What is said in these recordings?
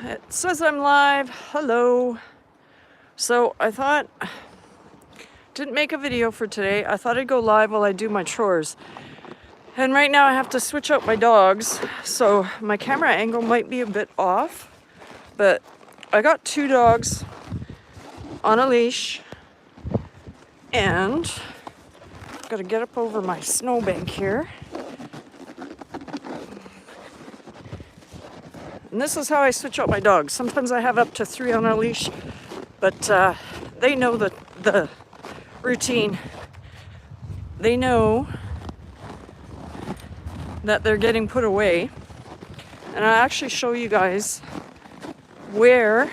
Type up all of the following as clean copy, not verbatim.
It says I'm live. Hello. So I thought, didn't make a video for today. I thought I'd go live while I do my chores. And right now I have to switch out my dogs. So my camera angle might be a bit off, but I got 2 dogs on a leash and gotta get up over my snowbank here. And this is how I switch out my dogs. Sometimes I have up to 3 on a leash, but they know the routine. They know that they're getting put away. And I'll actually show you guys where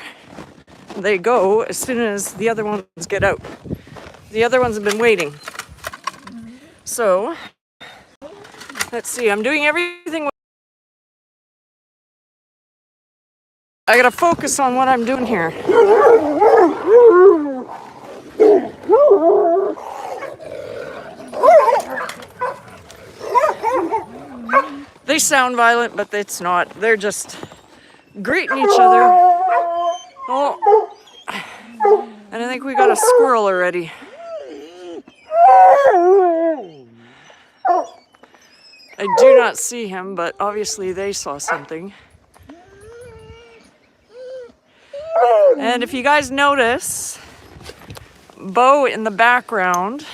they go as soon as the other ones get out. The other ones have been waiting. So, let's see, I'm doing everything. I gotta focus on what I'm doing here. They sound violent, but it's not. They're just greeting each other. Oh, and I think we got a squirrel already. I do not see him, but obviously they saw something. And if you guys notice, Bo in the background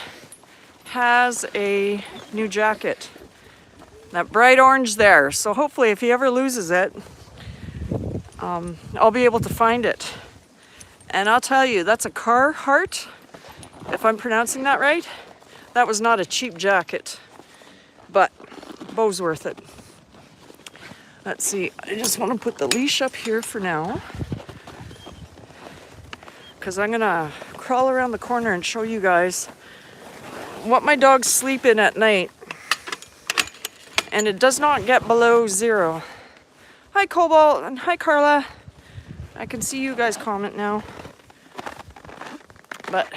has a new jacket. That bright orange there. So hopefully if he ever loses it, I'll be able to find it. And I'll tell you, that's a Carhartt, if I'm pronouncing that right. That was not a cheap jacket, but Bo's worth it. Let's see, I just want to put the leash up here for now, because I'm gonna crawl around the corner and show you guys what my dogs sleep in at night. And it does not get below 0. Hi Cobalt and hi Carla. I can see you guys comment now. But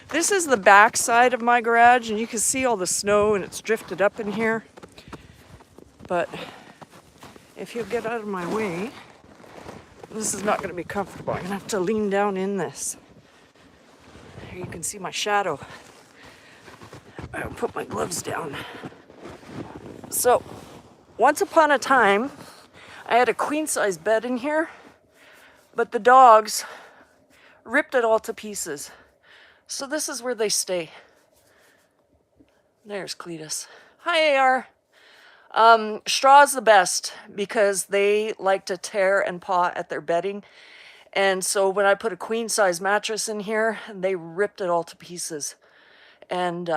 this is the back side of my garage, and you can see all the snow and it's drifted up in here. But if you get out of my way, this is not going to be comfortable. I'm going to have to lean down in this. Here you can see my shadow. I'll put my gloves down. So, once upon a time, I had a queen-size bed in here, but the dogs ripped it all to pieces. So this is where they stay. There's Cletus. Hi, AR. Straw's the best because they like to tear and paw at their bedding. And so when I put a queen-size mattress in here, they ripped it all to pieces. And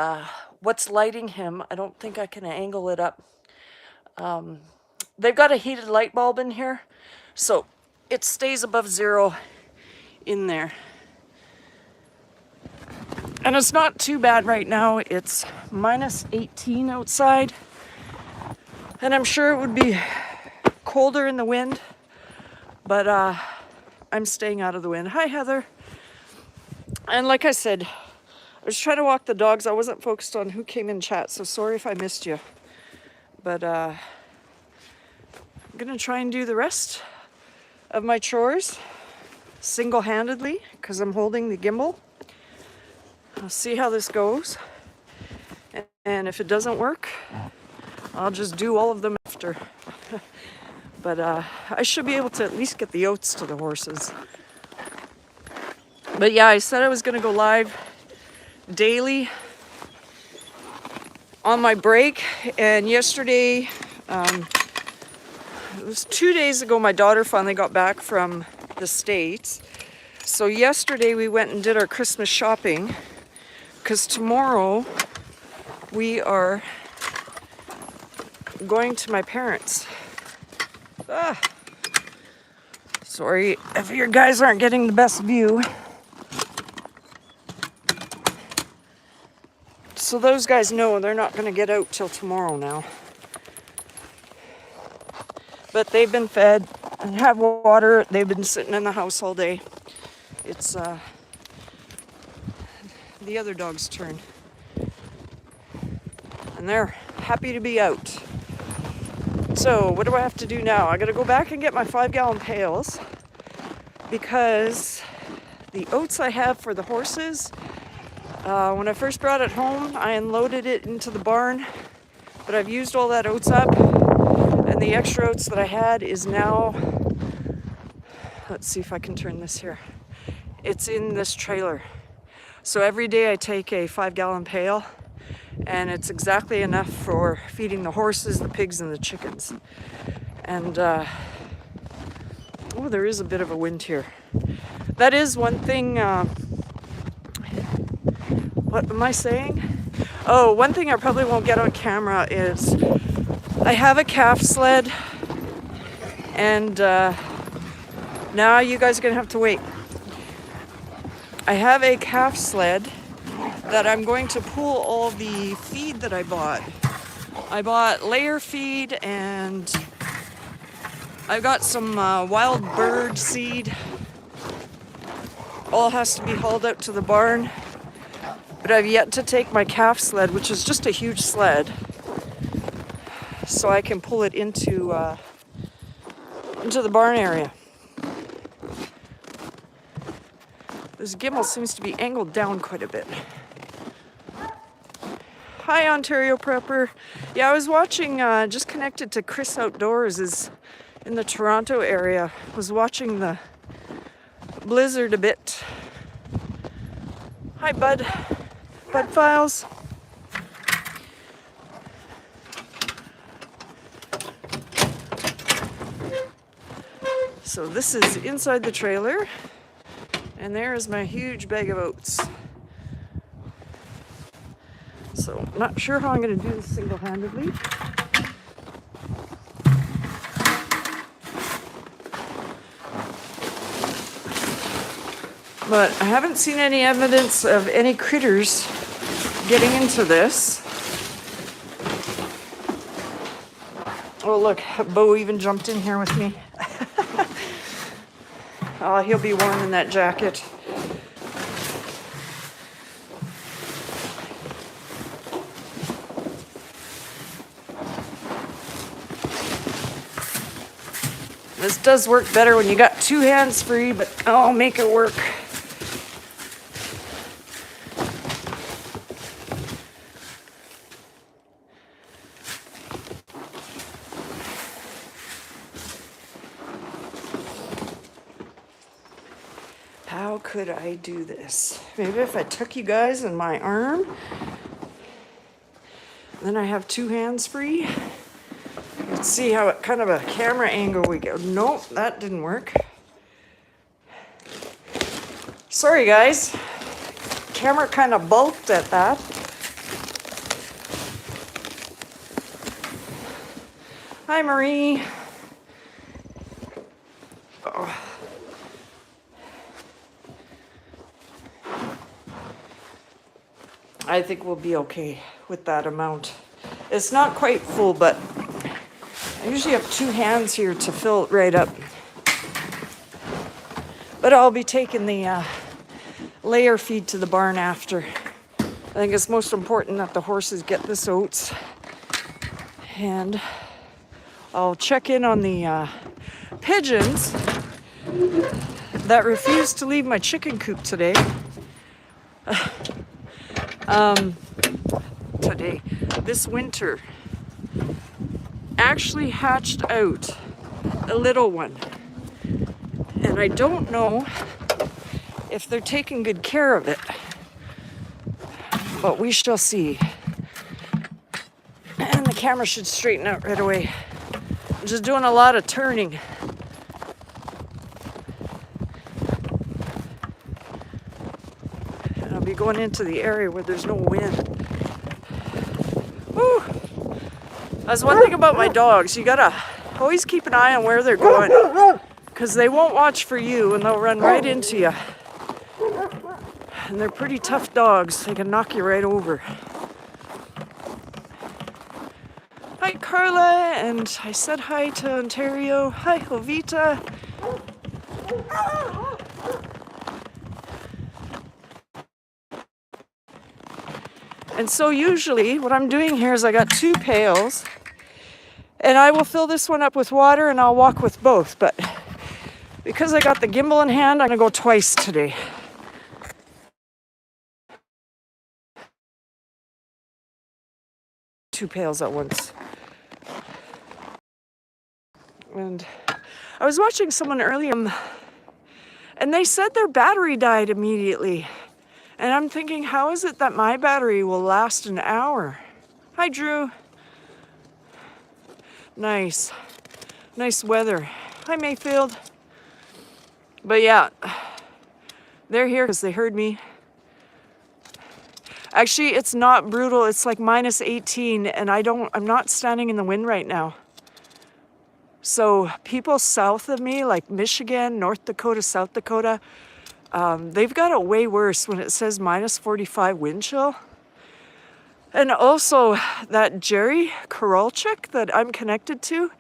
what's lighting him, I don't think I can angle it up. They've got a heated light bulb in here, so it stays above 0 in there. And it's not too bad right now. It's minus 18 outside. And I'm sure it would be colder in the wind, but I'm staying out of the wind. Hi, Heather. And like I said, I was trying to walk the dogs. I wasn't focused on who came in chat, so sorry if I missed you. But I'm gonna try and do the rest of my chores single-handedly because I'm holding the gimbal. I'll see how this goes. And if it doesn't work, I'll just do all of them after. But I should be able to at least get the oats to the horses. But yeah, I said I was gonna go live daily on my break, and yesterday, it was 2 days ago, my daughter finally got back from the States. So yesterday we went and did our Christmas shopping, because tomorrow we are going to my parents'. Sorry if you guys aren't getting the best view. So those guys know they're not going to get out till tomorrow now. But they've been fed and have water. They've been sitting in the house all day. It's the other dog's turn. And they're happy to be out. So what do I have to do now? I gotta go back and get my 5-gallon pails because the oats I have for the horses, when I first brought it home, I unloaded it into the barn, but I've used all that oats up, and the extra oats that I had is now, let's see if I can turn this here. It's in this trailer. So every day I take a 5-gallon pail, and it's exactly enough for feeding the horses, the pigs, and the chickens. And, oh, there is a bit of a wind here. That is one thing, what am I saying? Oh, one thing I probably won't get on camera is I have a calf sled, and now you guys are gonna have to wait. I have a calf sled that I'm going to pull all the feed that I bought. I bought layer feed, and I've got some wild bird seed. All has to be hauled out to the barn. But I've yet to take my calf sled, which is just a huge sled, so I can pull it into the barn area. This gimbal seems to be angled down quite a bit. Hi, Ontario Prepper. Yeah, I was watching, just connected to Chris Outdoors, is in the Toronto area. Was watching the blizzard a bit. Hi, Bud. Bud Files. So this is inside the trailer, and there is my huge bag of oats. So not sure how I'm going to do this single-handedly. But I haven't seen any evidence of any critters getting into this. Oh look, Bo even jumped in here with me. Oh, he'll be warm in that jacket. This does work better when you got two hands free, but I'll make it work. How could I do this? Maybe if I took you guys in my arm, then I have two hands free. Let's see how it kind of a camera angle we get. Nope, that didn't work. Sorry guys, camera kind of bulked at that. Hi Marie. Oh. I think we'll be okay with that amount. It's not quite full, but I usually have two hands here to fill it right up. But I'll be taking the layer feed to the barn after. I think it's most important that the horses get this oats. And I'll check in on the pigeons that refused to leave my chicken coop today. This winter, actually hatched out a little one. And I don't know if they're taking good care of it, but we shall see. And the camera should straighten out right away. I'm just doing a lot of turning. And I'll be going into the area where there's no wind. Woo! That's one thing about my dogs. You gotta always keep an eye on where they're going, because they won't watch for you and they'll run right into you. And they're pretty tough dogs. They can knock you right over. Hi Carla, and I said hi to Ontario. Hi Jovita. And so usually what I'm doing here is I got two pails, And I will fill this one up with water and I'll walk with both. But because I got the gimbal in hand, I'm gonna go twice today. Two pails at once. And I was watching someone earlier and they said their battery died immediately. And I'm thinking, how is it that my battery will last an hour? Hi, Drew. Nice. Nice weather. Hi, Mayfield. But yeah, they're here because they heard me. Actually, it's not brutal. It's like minus 18 and I'm not standing in the wind right now. So people south of me, like Michigan, North Dakota, South Dakota, they've got it way worse when it says minus 45 wind chill. And also that Jerry Korolchik that I'm connected to,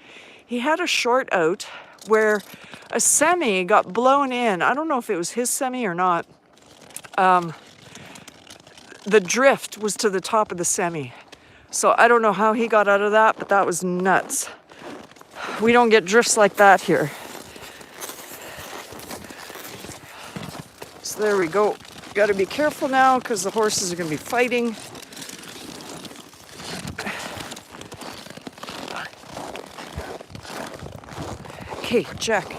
he had a short out where a semi got blown in. I don't know if it was his semi or not. The drift was to the top of the semi. So I don't know how he got out of that, but that was nuts. We don't get drifts like that here. So there we go. Got to be careful now because the horses are going to be fighting. Okay, Jack.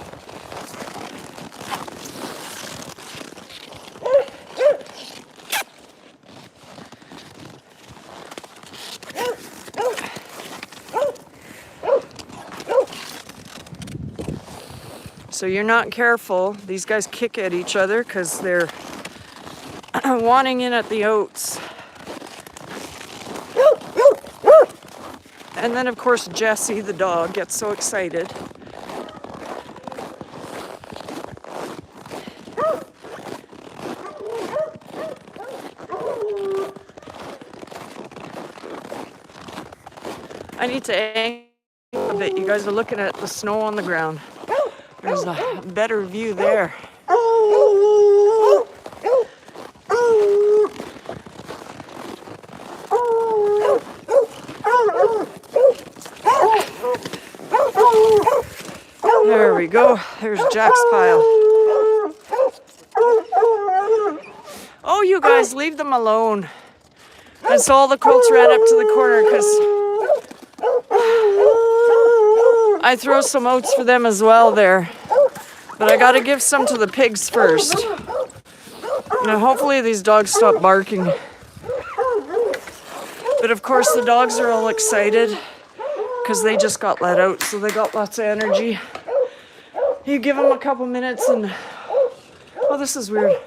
So you're not careful. These guys kick at each other because they're wanting in at the oats. And then of course Jessie, the dog, gets so excited. I need to angle a bit. You guys are looking at the snow on the ground. There's a better view there. There we go. There's Jack's pile. Oh, you guys, leave them alone. And so all the colts ran up to the corner because I throw some oats for them as well there. But I gotta give some to the pigs first. Now hopefully these dogs stop barking. But of course the dogs are all excited because they just got let out, so they got lots of energy. You give them a couple minutes and, oh, this is weird.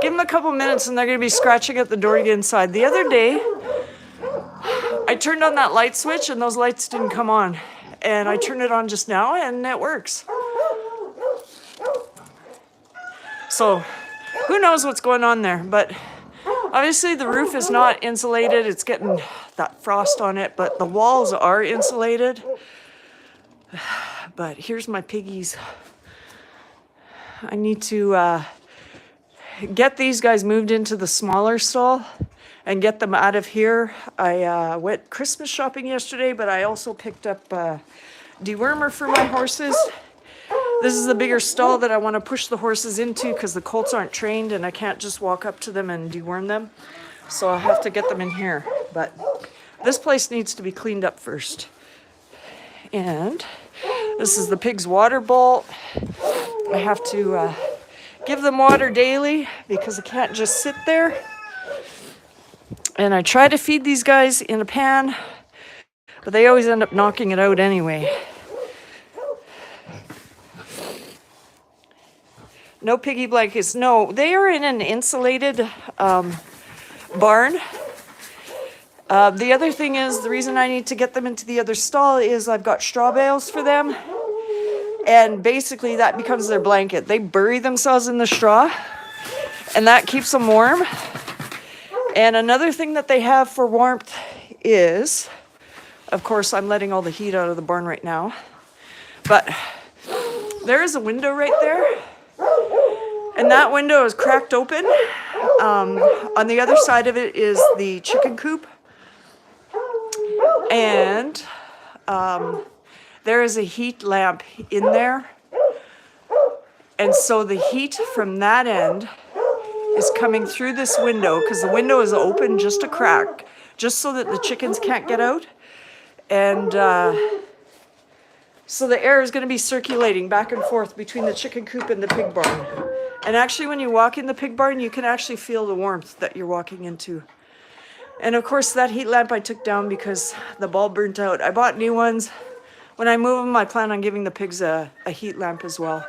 Give them a couple minutes and they're gonna be scratching at the door to get inside. The other day, I turned on that light switch and those lights didn't come on. And I turned it on just now and it works. So who knows what's going on there, but obviously the roof is not insulated. It's getting that frost on it, but the walls are insulated. But here's my piggies. I need to get these guys moved into the smaller stall and get them out of here. I went Christmas shopping yesterday, but I also picked up dewormer for my horses. This is the bigger stall that I want to push the horses into because the colts aren't trained and I can't just walk up to them and deworm them. So I'll have to get them in here. But this place needs to be cleaned up first. And this is the pig's water bowl. I have to give them water daily because I can't just sit there. And I try to feed these guys in a pan, but they always end up knocking it out anyway. No piggy blankets. No, they are in an insulated barn. The other thing is, the reason I need to get them into the other stall is I've got straw bales for them. And basically that becomes their blanket. They bury themselves in the straw and that keeps them warm. And another thing that they have for warmth is, of course, I'm letting all the heat out of the barn right now, but there is a window right there. And that window is cracked open. On the other side of it is the chicken coop. And there is a heat lamp in there. And so the heat from that end is coming through this window, because the window is open just a crack, just so that the chickens can't get out. And so the air is going to be circulating back and forth between the chicken coop and the pig barn. And actually, when you walk in the pig barn, you can actually feel the warmth that you're walking into. And of course, that heat lamp I took down because the bulb burnt out. I bought new ones. When I move them, I plan on giving the pigs a heat lamp as well.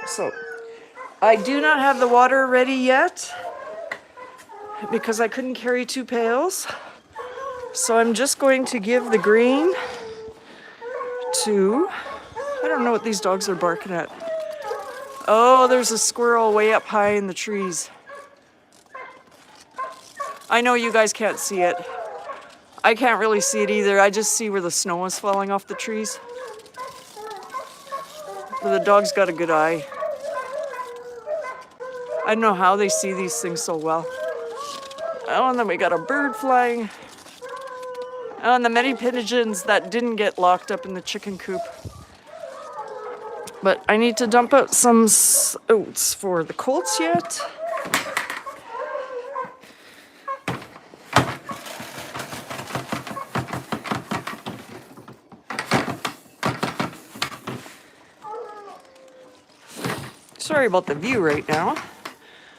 So I do not have the water ready yet because I couldn't carry 2 pails. So I'm just going to give the green to, I don't know what these dogs are barking at. Oh, there's a squirrel way up high in the trees. I know you guys can't see it. I can't really see it either. I just see where the snow is falling off the trees. But the dog's got a good eye. I don't know how they see these things so well. Oh, and then we got a bird flying. Oh, and the many pigeons that didn't get locked up in the chicken coop. But I need to dump out some oats for the colts yet. Sorry about the view right now.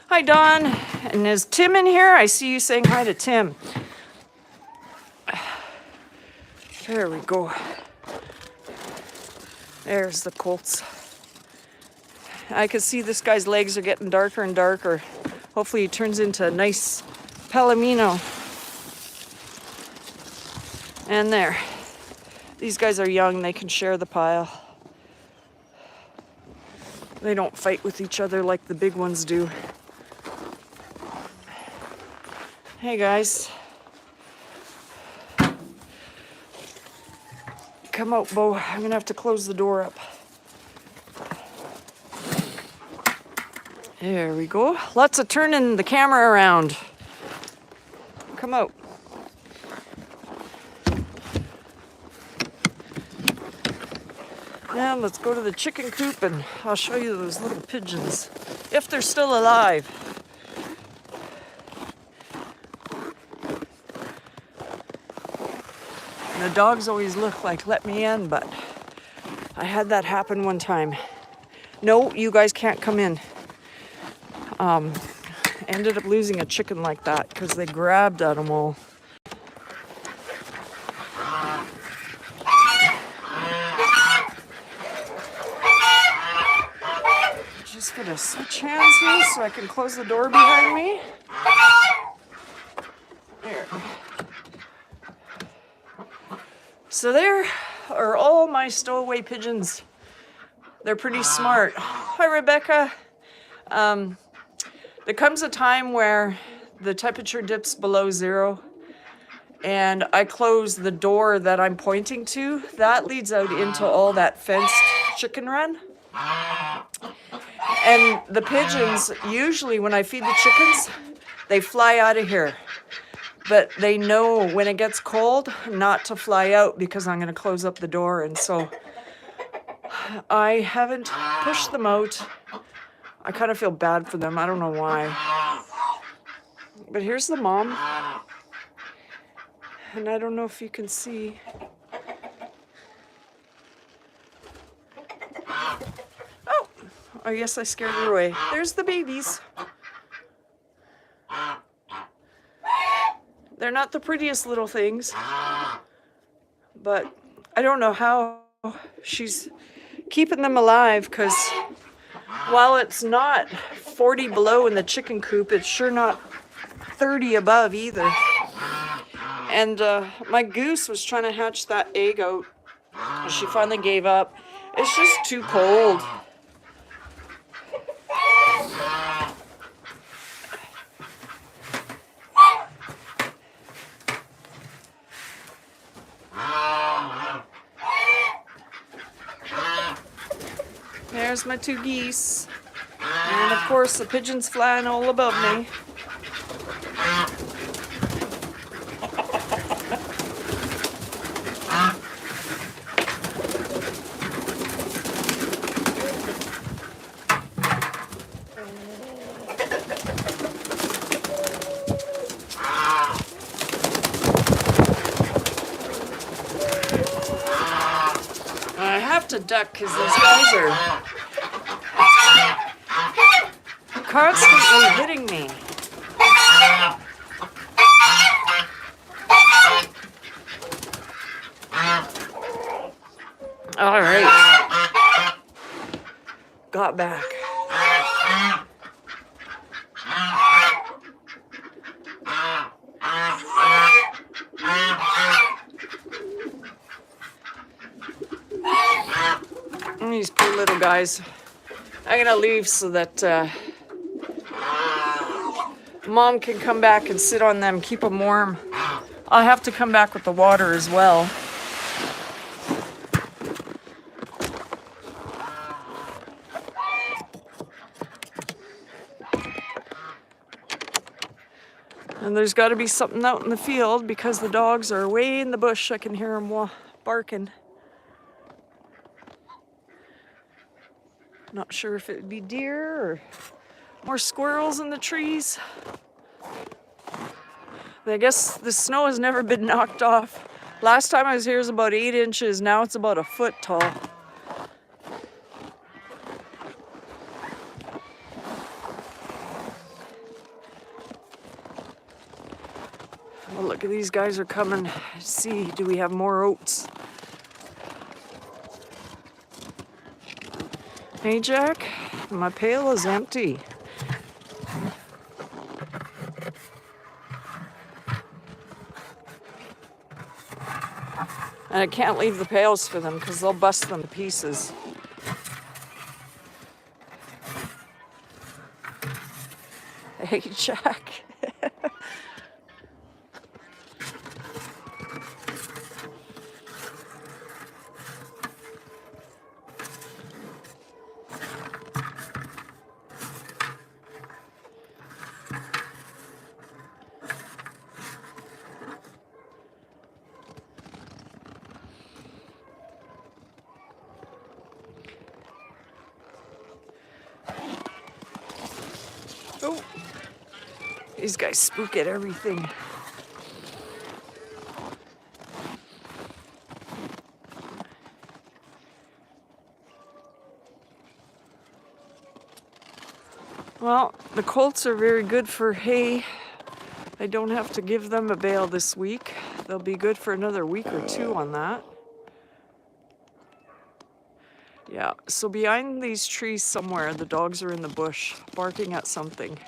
Hi, Dawn. And is Tim in here? I see you saying hi to Tim. There we go. There's the colts. I can see this guy's legs are getting darker and darker. Hopefully he turns into a nice palomino. And there. These guys are young. They can share the pile. They don't fight with each other like the big ones do. Hey guys. Come out, Bo. I'm gonna have to close the door up. There we go. Lots of turning the camera around. Come out. Now let's go to the chicken coop and I'll show you those little pigeons, if they're still alive. And the dogs always look like let me in, but I had that happen one time. No, you guys can't come in. Ended up losing a chicken like that because they grabbed at them all. Just gonna switch hands here so I can close the door behind me. There. So there are all my stowaway pigeons. They're pretty smart. Hi, Rebecca. There comes a time where the temperature dips below 0 and I close the door that I'm pointing to. That leads out into all that fenced chicken run. And the pigeons, usually when I feed the chickens, they fly out of here. But they know when it gets cold not to fly out because I'm going to close up the door. And so I haven't pushed them out. I kind of feel bad for them. I don't know why. But here's the mom. And I don't know if you can see. Oh, I guess I scared her away. There's the babies. They're not the prettiest little things. But I don't know how she's keeping them alive because while it's not 40 below in the chicken coop, it's sure not 30 above either. And my goose was trying to hatch that egg out. And she finally gave up. It's just too cold. There's my 2 geese. And of course the pigeons flying all above me. have to duck because these guys are constantly hitting me. All right. Got back. These poor little guys. I'm gonna leave so that Mom can come back and sit on them, keep them warm. I'll have to come back with the water as well. And there's got to be something out in the field because the dogs are way in the bush. I can hear them barking. Not sure if it would be deer or more squirrels in the trees. I guess the snow has never been knocked off. Last time I was here it was about 8 inches. Now it's about a foot tall. Oh, look at these guys are coming. See, do we have more oats? Hey, Jack, my pail is empty. And I can't leave the pails for them because they'll bust them to pieces. Hey, Jack. Oh, these guys spook at everything. Well, the colts are very good for hay. I don't have to give them a bale this week. They'll be good for another week or two on that. Yeah, so behind these trees somewhere, the dogs are in the bush, barking at something.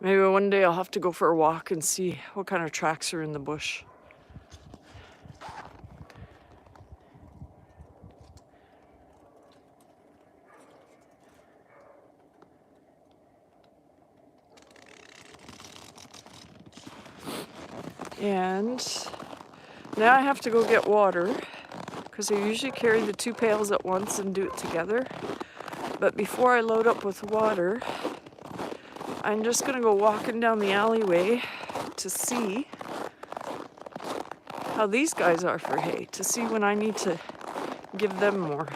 Maybe one day I'll have to go for a walk and see what kind of tracks are in the bush. And now I have to go get water because I usually carry the 2 pails at once and do it together. But before I load up with water, I'm just gonna go walking down the alleyway to see how these guys are for hay, to see when I need to give them more.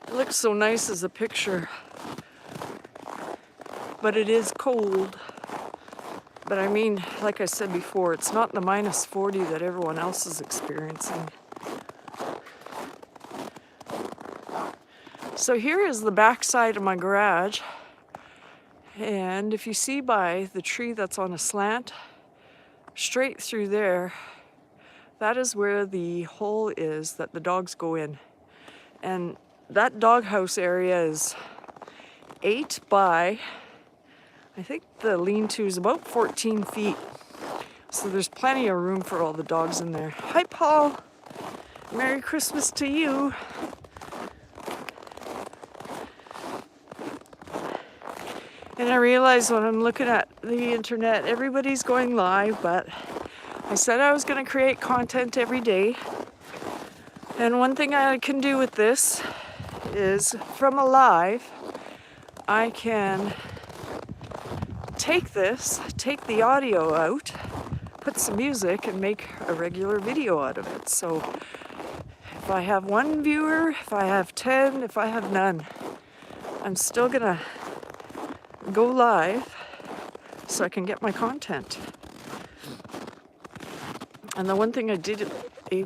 It looks so nice as a picture, but it is cold. But I mean, like I said before, it's not the minus 40 that everyone else is experiencing. So here is the back side of my garage. And if you see by the tree that's on a slant, straight through there, that is where the hole is that the dogs go in. And that doghouse area is 8 by, I think the lean-to is about 14 feet. So there's plenty of room for all the dogs in there. Hi, Paul. Merry Christmas to you. And I realize when I'm looking at the internet, everybody's going live, but I said I was going to create content every day. And one thing I can do with this is from a live, I can take the audio out, put some music, and make a regular video out of it. So if I have one viewer, if I have 10, if I have none, I'm still gonna go live so I can get my content. And the one thing I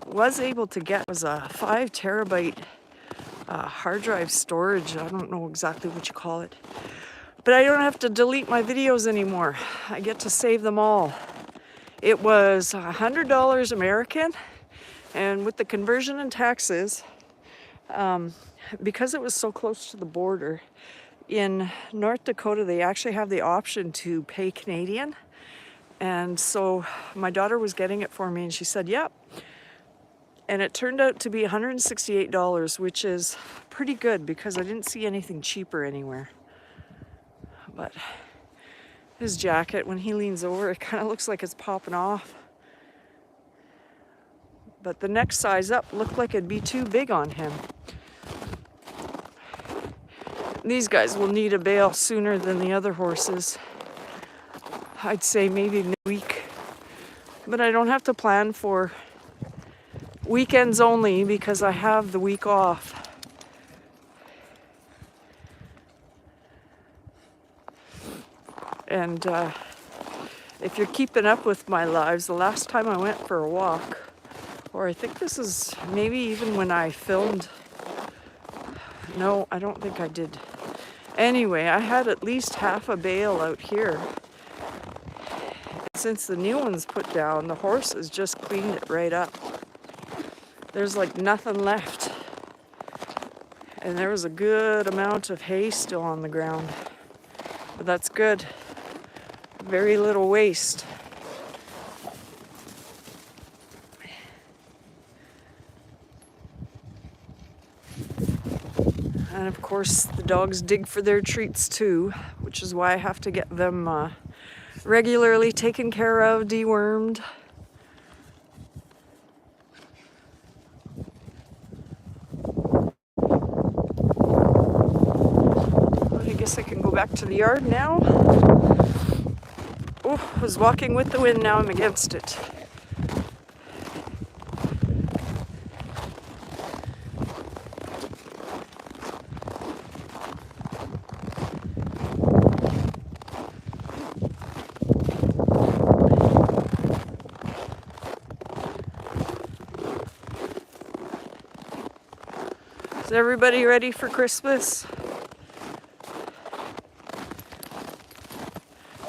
was able to get was a 5 terabyte hard drive storage. I don't know exactly what you call it. But I don't have to delete my videos anymore. I get to save them all. It was $100 American, and with the conversion and taxes, because it was so close to the border, in North Dakota they actually have the option to pay Canadian. And so my daughter was getting it for me and she said, yep. And it turned out to be $168, which is pretty good because I didn't see anything cheaper anywhere. But his jacket, when he leans over, it kind of looks like it's popping off. But the next size up looked like it'd be too big on him. These guys will need a bale sooner than the other horses. I'd say maybe in a week. But I don't have to plan for weekends only because I have the week off. And if you're keeping up with my lives, the last time I went for a walk, or I think this is maybe even when I filmed, no, I don't think I did. Anyway, I had at least half a bale out here. Since the new one's put down, the horses just cleaned it right up. There's like nothing left. And there was a good amount of hay still on the ground. But that's good. Very little waste. And of course the dogs dig for their treats too, which is why I have to get them regularly taken care of, dewormed. I guess I can go back to the yard now. Oh, I was walking with the wind, now I'm against it. Is everybody ready for Christmas?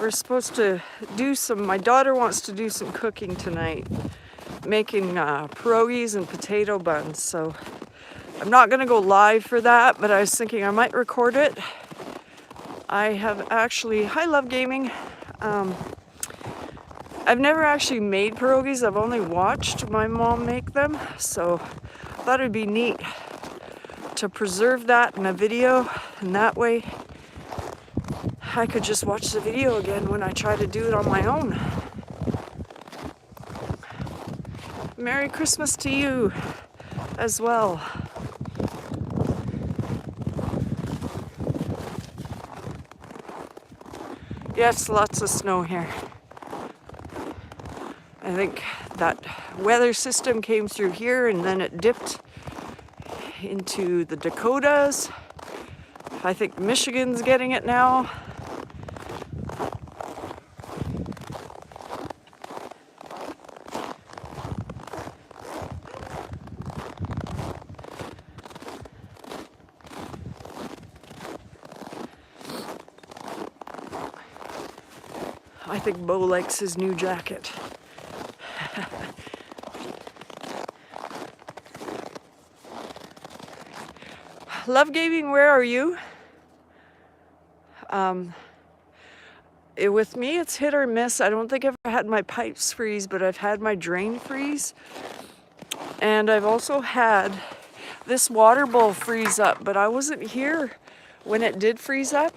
We're supposed to do my daughter wants to do some cooking tonight, making pierogies and potato buns. So I'm not gonna go live for that, but I was thinking I might record it. I love gaming. I've never actually made pierogies. I've only watched my mom make them. So I thought it'd be neat to preserve that in a video, and that way I could just watch the video again when I try to do it on my own. Merry Christmas to you as well. Yes, lots of snow here. I think that weather system came through here and then it dipped into the Dakotas. I think Michigan's getting it now. I think Bo likes his new jacket. Love gaming, where are you? With me, it's hit or miss. I don't think I've ever had my pipes freeze, but I've had my drain freeze. And I've also had this water bowl freeze up, but I wasn't here when it did freeze up.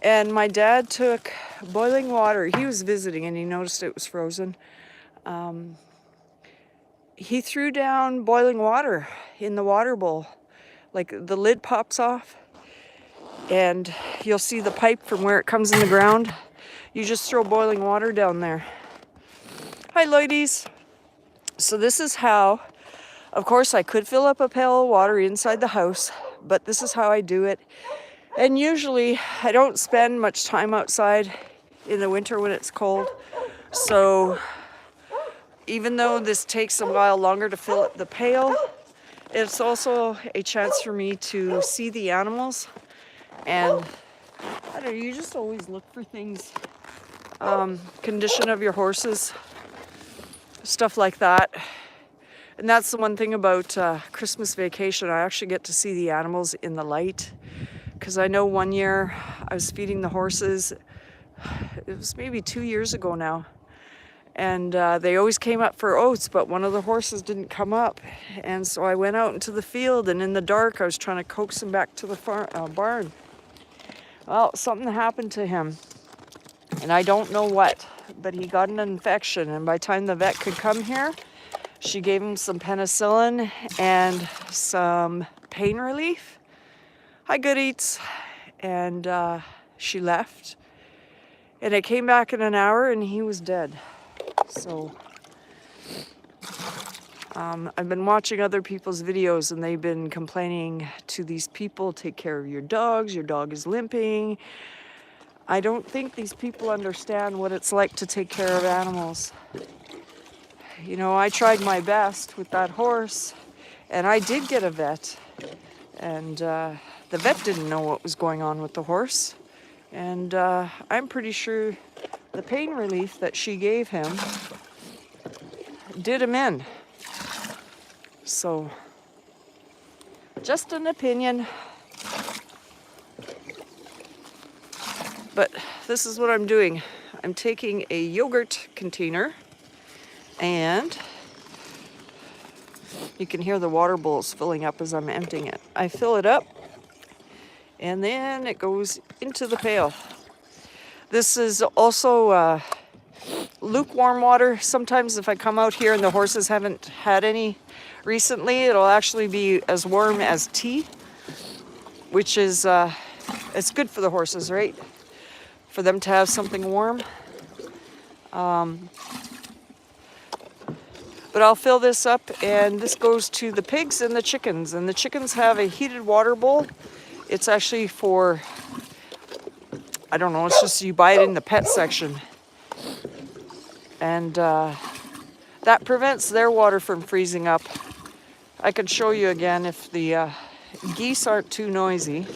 And my dad took boiling water. He was visiting and he noticed it was frozen. he threw down boiling water in the water bowl. Like the lid pops off and you'll see the pipe from where it comes in the ground. You just throw boiling water down there. Hi, Lloydies. So this is how, of course, I could fill up a pail of water inside the house, but this is how I do it. And usually I don't spend much time outside in the winter when it's cold. So even though this takes a while longer to fill up the pail, it's also a chance for me to see the animals. And I don't know, you just always look for things, condition of your horses, stuff like that. And that's the one thing about Christmas vacation. I actually get to see the animals in the light. Because I know one year I was feeding the horses, it was maybe 2 years ago now. And they always came up for oats, but one of the horses didn't come up. And so I went out into the field, and in the dark I was trying to coax him back to the barn. Well, something happened to him. And I don't know what, but he got an infection. And by the time the vet could come here, she gave him some penicillin and some pain relief. Hi, good eats. And she left. And it came back in an hour and he was dead. So I've been watching other people's videos and they've been complaining to these people, take care of your dogs, your dog is limping. I don't think these people understand what it's like to take care of animals. You know, I tried my best with that horse and I did get a vet. And the vet didn't know what was going on with the horse. And I'm pretty sure the pain relief that she gave him did him in. So, just an opinion. But this is what I'm doing. I'm taking a yogurt container and you can hear the water bowls filling up as I'm emptying it. I fill it up and then it goes into the pail. This is also lukewarm water. Sometimes if I come out here and the horses haven't had any recently, it'll actually be as warm as tea, which is, it's good for the horses, right? For them to have something warm. But I'll fill this up and this goes to the pigs and the chickens. And the chickens have a heated water bowl. It's actually for, I don't know, it's just you buy it in the pet section. And that prevents their water from freezing up. I can show you again if the geese aren't too noisy.